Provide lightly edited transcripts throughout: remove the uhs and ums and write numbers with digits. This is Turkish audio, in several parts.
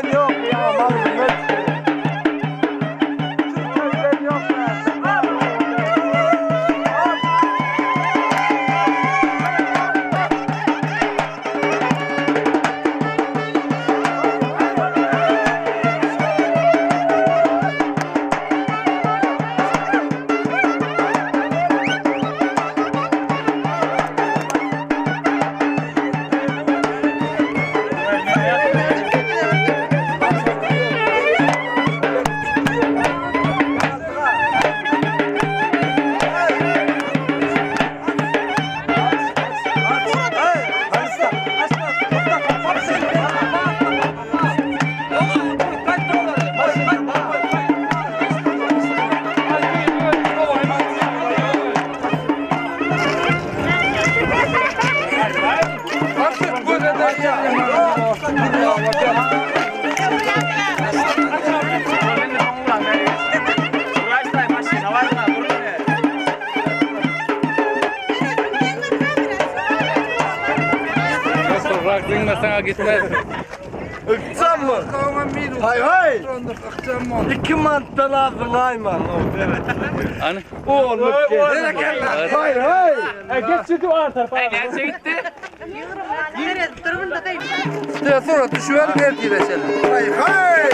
Ben yok ya malum. Türkiye'den yok ya. Aklına sana gitmez. Ökçen mı? Hay hay. 2 mantıdan ağzın ayman. Hani? Oğlum hay hay. Geç çıktı o tarafa. Gerçe gitti. İşte sonra düşüverin her gireşelim. Hay hay.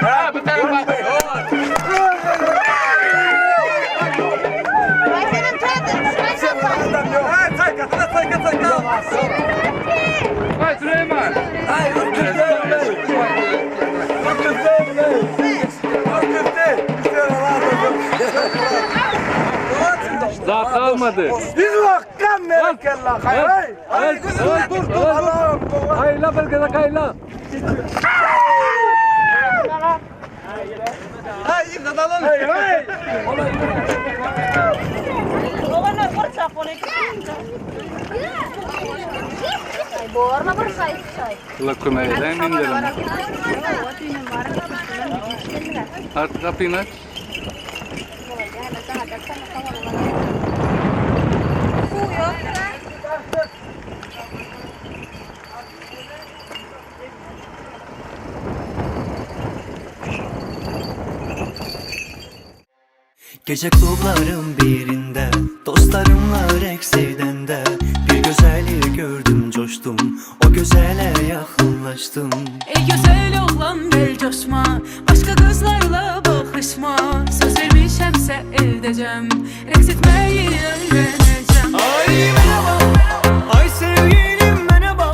Ha bu tarafa. Hay Süleyman. Daha kalmadı. Biz vakkan merakella. Hay hay. Hay dur. Allah'ım. Hayla belgede kayla. Hay yıkadalım. Hay hay. Lakukan aja, ini dalam. Artık kapıyı aç. Gece klubların birinde dostlarımla reks edende bir güzelliği gördüm coştum, o güzele yakınlaştım. Ey güzel oğlan gel coşma, başka kızlarla bakışma. Söz vermişemse edeceğim, reks etmeyi öğreneceğim. Ay merhaba, ay sevgilim merhaba,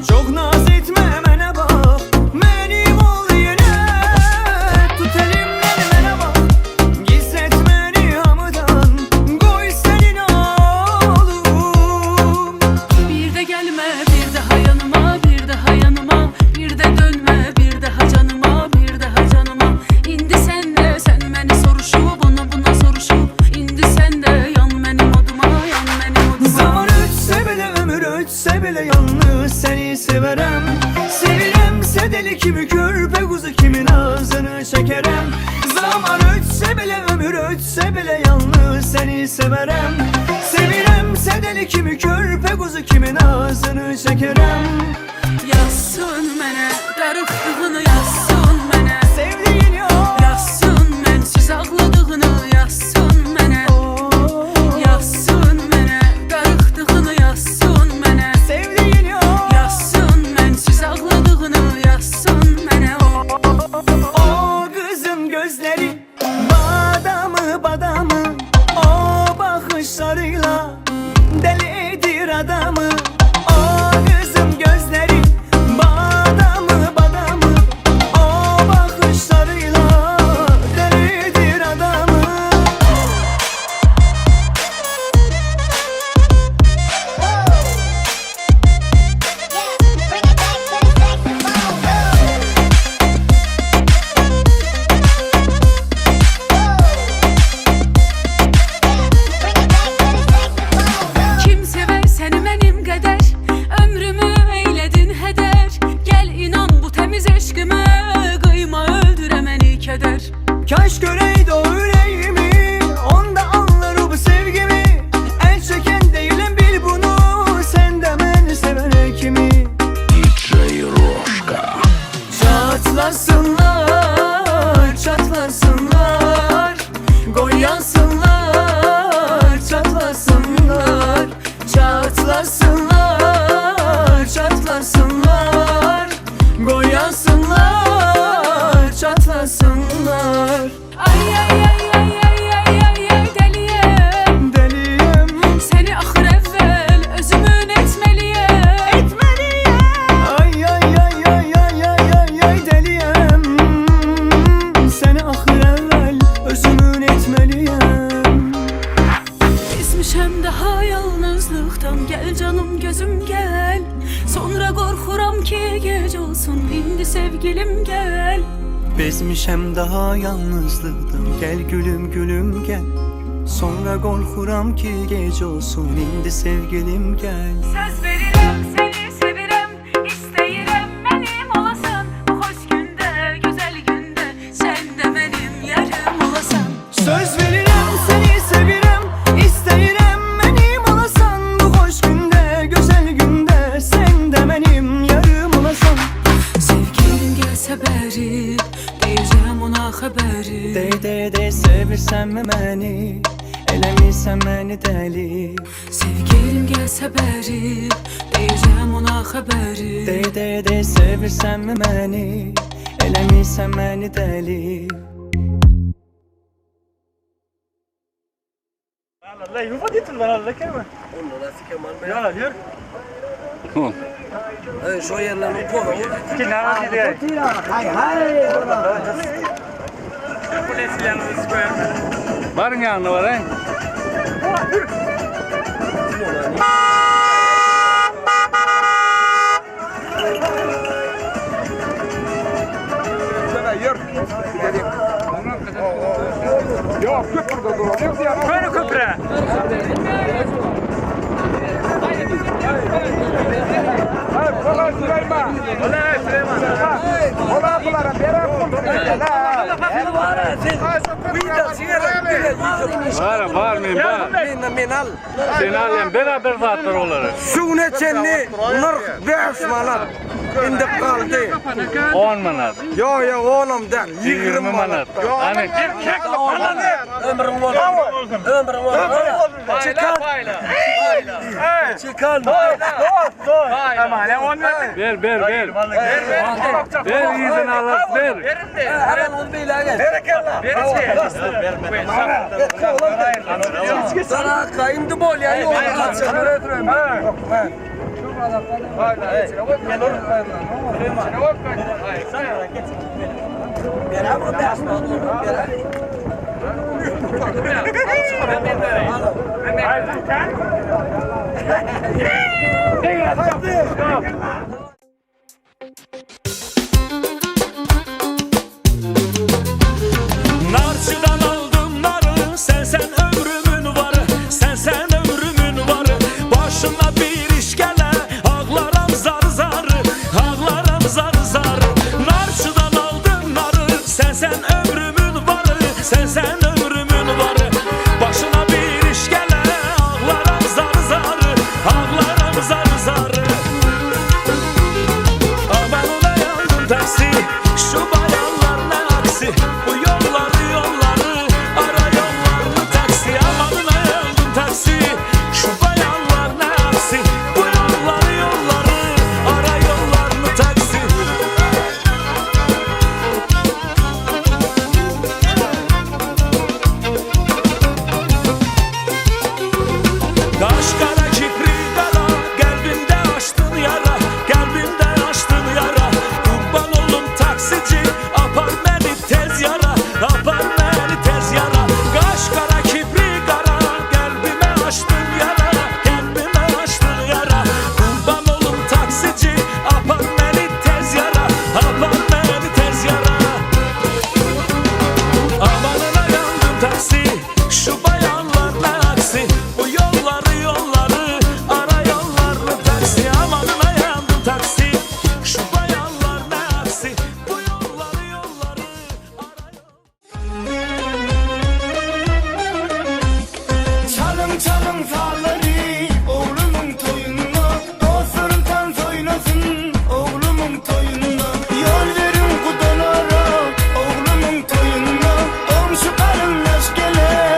çok naz etme merhaba, benim ol yine, tut elimden merhaba, gizletme nihamıdan, koy senin oğlum. Bir de gelme bir daha yanıma, bir daha yanıma, bir de dönme bir daha canıma, bir daha canıma. İndi sen de sen beni soruşu, buna soruşu, indi sen de yan benim oduma, yan benim oduma. Zaman ötse bile ömür ötse bile yalnız seni severem. Seviremse deli kimi körpe kuzu kimin ağzını çekerem. Zaman ötse bile ömür ötse bile yalnız seni severem. Seviremse deli kimi körpe kuzu kimin ağzını çekerem. Yazsın mene, darıqdığını yazsın mene, Sevdiğin yok. yazsın mensiz ağladığını yazsın mene, yazsın mene, darıqdığını yazsın mene, Sevdiğin yok. yazsın mensiz ağladığını yazsın mene. O kızın gözleri badamı badamı, o bakışlarıyla deli edir adamı. O kızın gözleri badamı badamı, o bakışlarıyla deli edir adamı. Yansınlar, çatlasınlar, çatlasınlar, çatlasınlar. Boyansınlar, çatlasınlar. Ay ay ay ay ay ay ay ay deliyem Deliyim, Seni ahır evvel özümün etmeliyem etmeliyim. Ay ay ay ay ay ay ay ay deliyim. Seni ahır evvel özümün etmeliyim. Bezmişem daha yalnızlıktan Gel canım gözüm gel Sonra korkuram ki gece olsun indi sevgilim gel Bezmişem daha yalnızlıktan Gel gülüm gülüm gel. Sonra korkuram ki gece olsun indi sevgilim gel. Söz verirem seni sevirem İsteyirem benim olasın Bu hoş günde güzel günde Sen de benim yarım olasan Söz veririm seni sevirem İsteyirem benim olasan. Bu hoş günde güzel günde Sen de benim yarım olasan. Sevgilim gelse beri Diyeceğim ona haberi De sevirsen mi beni Eləmirsən məni dəli. Sevgilim gelse beri Diyeceğim ona haberi De sevirsən mi məni Eləmirsən məni dəli. الله يفضل يطلع الله كلمة يلا ير Hı. Şu yerlerini koy. كنا هذه هاي Varın yanına var he? Yok köprüde duralım. Böyle köprü. Hayır, kolay Süleyman. Kolay Süleyman. Kolay bunlara beraber Var mıyım var? Minal. Seni alayım beraber zaten olarak. Şu ne çenli? Bunlar 5 manat. İndi kaldı. 10 manat. Yo yo oğlum den. 20 manat. Hani Ömrüm var. Ömrüm var. Çıkan. Çıkan. Aman ya onu ver. Ver izin Allah ver. Hemen onu bir ilaç. Sana kayındı bol ya. Yok. Narçıdan aldım narı, sen ömrümün varı, sen ömrümün varı. Başına bir iş gele, ağlaram zar zar, ağlaram zar zar. Narçıdan aldım narı, sen ömrümün varı, sen ömrümün varı. Başına bir iş gele, ağlaram zar zar, ağlaram zar zar. Aman ona yandım taksi, şu bayanlar ne aksi. Bu yolları ara yollarını taksi. Amanına yandım taksi, şu bayanlar ne aksi. Bu yolları ara yollarını taksi. Kaş kara kipri kara, kalbimde açtın yara, kalbimde açtın yara. Kurban olum taksici, apar beni tez yara, apar beni tez yara. Kaş kara kipri kara, kalbime açtın yara, kalbime açtın yara. Kurban olum taksici, apar beni tez yara, apar beni tez yara. Amanına yandım taksi, şu bayanlar ne aksi. Bu yolları ara yollarını taksi. Amanına yandım taksi, şu bayanlar ne aksi. Bu yolları ara Çalın çalın zalları oğlumun toyununa. Dostlarım tanz oynasın oğlumun toyununa. Yol verin kudalara oğlumun toyununa. Komşu karın yaş gele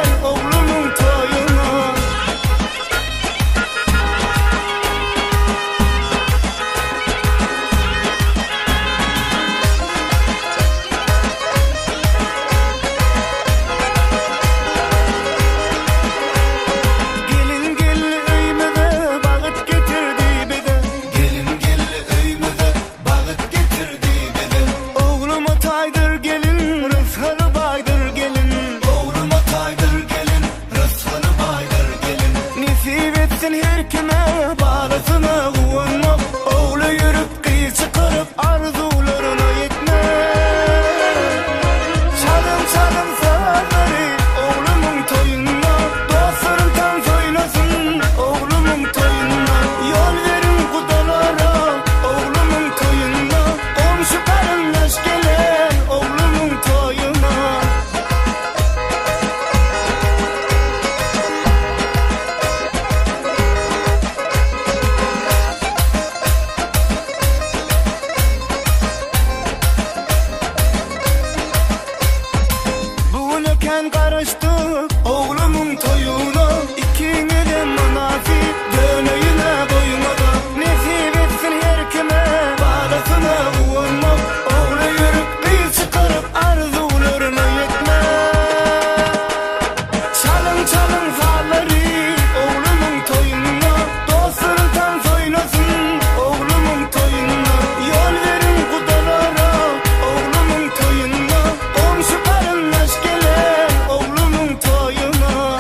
çalın zalları oğlumun toyununa, dostları tanz oynasın oğlumun toyununa. Yol verin kudalara oğlumun toyununa, komşu karın neşkele oğlumun toyuna.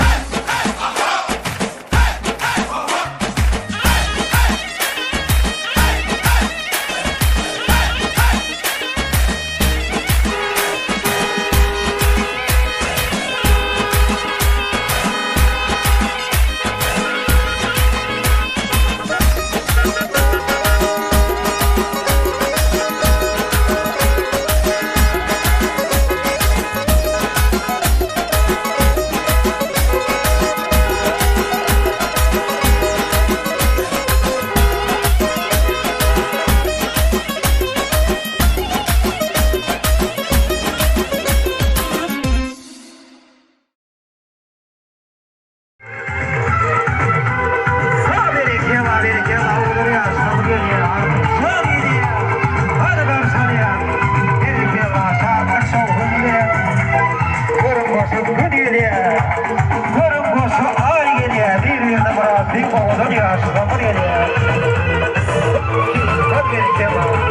Big ball, don't you?